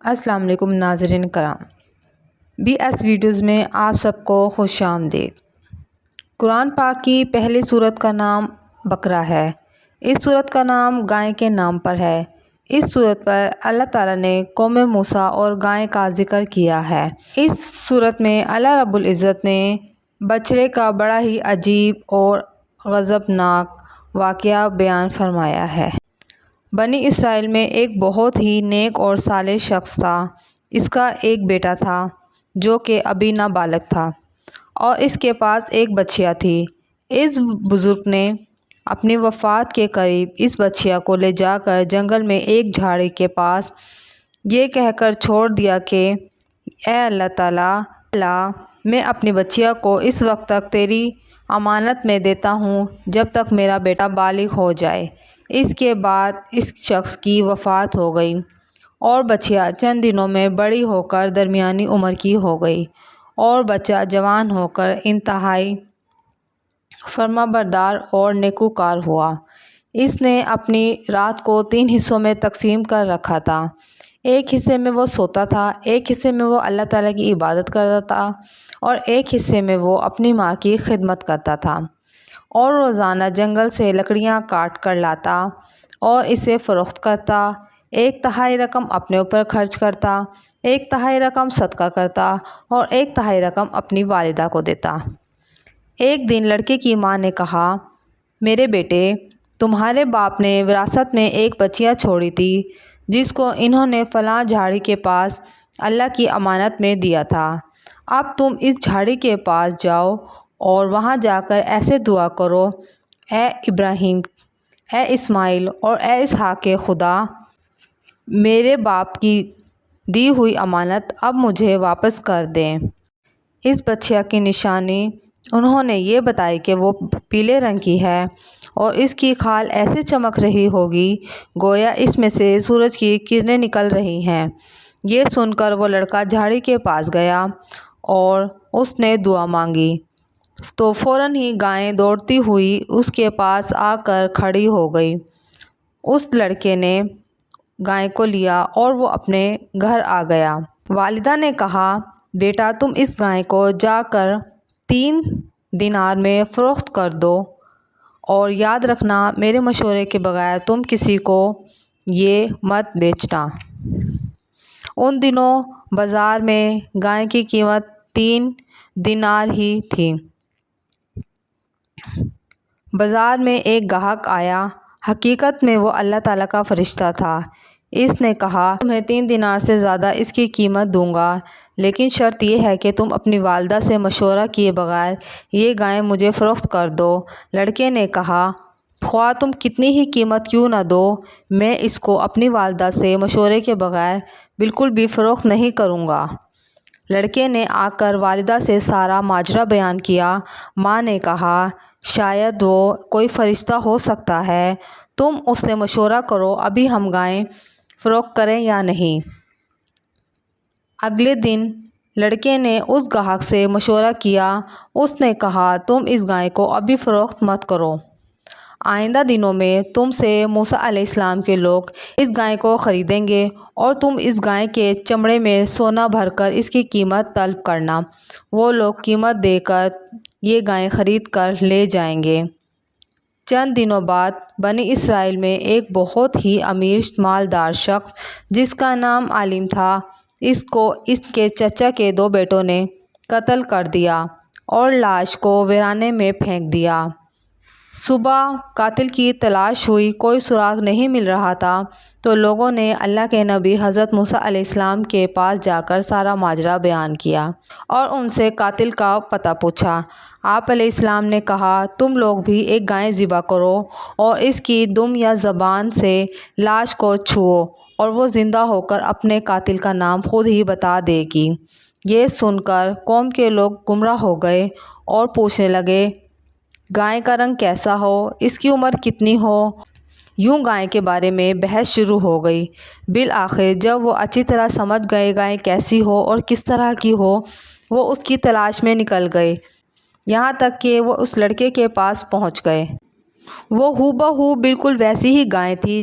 السلام علیکم ناظرین کرام، بی ایس ویڈیوز میں آپ سب کو خوش آمدید۔ قرآن پاک کی پہلی سورت کا نام بقرہ ہے۔ اس سورت کا نام گائے کے نام پر ہے۔ اس سورت پر اللہ تعالیٰ نے قوم موسیٰ اور گائے کا ذکر کیا ہے۔ اس سورت میں اللہ رب العزت نے بچڑے کا بڑا ہی عجیب اور غضبناک واقعہ بیان فرمایا ہے۔ بنی اسرائیل میں ایک بہت ہی نیک اور صالح شخص تھا۔ اس کا ایک بیٹا تھا جو کہ ابھی نابالغ تھا اور اس کے پاس ایک بچیا تھی۔ اس بزرگ نے اپنی وفات کے قریب اس بچیا کو لے جا کر جنگل میں ایک جھاڑی کے پاس یہ کہہ کر چھوڑ دیا کہ اے اللہ تعالیٰ، میں اپنی بچیا کو اس وقت تک تیری امانت میں دیتا ہوں جب تک میرا بیٹا بالغ ہو جائے۔ اس کے بعد اس شخص کی وفات ہو گئی اور بچیا چند دنوں میں بڑی ہو کر درمیانی عمر کی ہو گئی اور بچہ جوان ہو کر انتہائی فرمانبردار اور نیکوکار ہوا۔ اس نے اپنی رات کو 3 حصوں میں تقسیم کر رکھا تھا۔ ایک حصے میں وہ سوتا تھا، ایک حصے میں وہ اللہ تعالیٰ کی عبادت کرتا تھا اور ایک حصے میں وہ اپنی ماں کی خدمت کرتا تھا اور روزانہ جنگل سے لکڑیاں کاٹ کر لاتا اور اسے فروخت کرتا۔ 1/3 رقم اپنے اوپر خرچ کرتا، 1/3 رقم صدقہ کرتا اور 1/3 رقم اپنی والدہ کو دیتا۔ ایک دن لڑکے کی ماں نے کہا، میرے بیٹے، تمہارے باپ نے وراثت میں ایک بچیا چھوڑی تھی جس کو انہوں نے فلاں جھاڑی کے پاس اللہ کی امانت میں دیا تھا۔ اب تم اس جھاڑی کے پاس جاؤ اور وہاں جا کر ایسے دعا کرو، اے ابراہیم، اے اسماعیل اور اے اسحاق کے خدا، میرے باپ کی دی ہوئی امانت اب مجھے واپس کر دیں۔ اس بچیا کی نشانی انہوں نے یہ بتائی کہ وہ پیلے رنگ کی ہے اور اس کی کھال ایسے چمک رہی ہوگی گویا اس میں سے سورج کی کرنیں نکل رہی ہیں۔ یہ سن کر وہ لڑکا جھاڑی کے پاس گیا اور اس نے دعا مانگی تو فوراً ہی گائے دوڑتی ہوئی اس کے پاس آ کر کھڑی ہو گئی۔ اس لڑکے نے گائے کو لیا اور وہ اپنے گھر آ گیا۔ والدہ نے کہا، بیٹا، تم اس گائے کو جا کر 3 دینار میں فروخت کر دو اور یاد رکھنا میرے مشورے کے بغیر تم کسی کو یہ مت بیچنا۔ ان دنوں بازار میں گائے کی قیمت 3 دینار ہی تھی۔ بازار میں ایک گاہک آیا، حقیقت میں وہ اللہ تعالیٰ کا فرشتہ تھا۔ اس نے کہا، تمہیں 3 دینار سے زیادہ اس کی قیمت دوں گا، لیکن شرط یہ ہے کہ تم اپنی والدہ سے مشورہ کیے بغیر یہ گائے مجھے فروخت کر دو۔ لڑکے نے کہا، خواہ تم کتنی ہی قیمت کیوں نہ دو، میں اس کو اپنی والدہ سے مشورے کے بغیر بالکل بھی فروخت نہیں کروں گا۔ لڑکے نے آ کر والدہ سے سارا ماجرا بیان کیا۔ ماں نے کہا، شاید وہ کوئی فرشتہ ہو سکتا ہے، تم اس سے مشورہ کرو ابھی ہم گائے فروخت کریں یا نہیں۔ اگلے دن لڑکے نے اس گاہک سے مشورہ کیا۔ اس نے کہا، تم اس گائے کو ابھی فروخت مت کرو۔ آئندہ دنوں میں تم سے موسیٰ علیہ السلام کے لوگ اس گائے کو خریدیں گے اور تم اس گائے کے چمڑے میں سونا بھر کر اس کی قیمت طلب کرنا۔ وہ لوگ قیمت دے کر یہ گائے خرید کر لے جائیں گے۔ چند دنوں بعد بنی اسرائیل میں ایک بہت ہی امیر مالدار شخص جس کا نام عالم تھا، اس کو اس کے چچا کے 2 بیٹوں نے قتل کر دیا اور لاش کو ویرانے میں پھینک دیا۔ صبح قاتل کی تلاش ہوئی، کوئی سراغ نہیں مل رہا تھا تو لوگوں نے اللہ کے نبی حضرت موسیٰ علیہ السلام کے پاس جا کر سارا ماجرا بیان کیا اور ان سے قاتل کا پتہ پوچھا۔ آپ علیہ السلام نے کہا، تم لوگ بھی ایک گائے ذبح کرو اور اس کی دم یا زبان سے لاش کو چھوؤ اور وہ زندہ ہو کر اپنے قاتل کا نام خود ہی بتا دے گی۔ یہ سن کر قوم کے لوگ گمراہ ہو گئے اور پوچھنے لگے، گائے کا رنگ کیسا ہو، اس کی عمر کتنی ہو؟ یوں گائے کے بارے میں بحث شروع ہو گئی۔ بالآخر جب وہ اچھی طرح سمجھ گئے گائے کیسی ہو اور کس طرح کی ہو، وہ اس کی تلاش میں نکل گئے، یہاں تک کہ وہ اس لڑکے کے پاس پہنچ گئے۔ وہ ہو بہ ہو بالکل ویسی ہی گائے تھی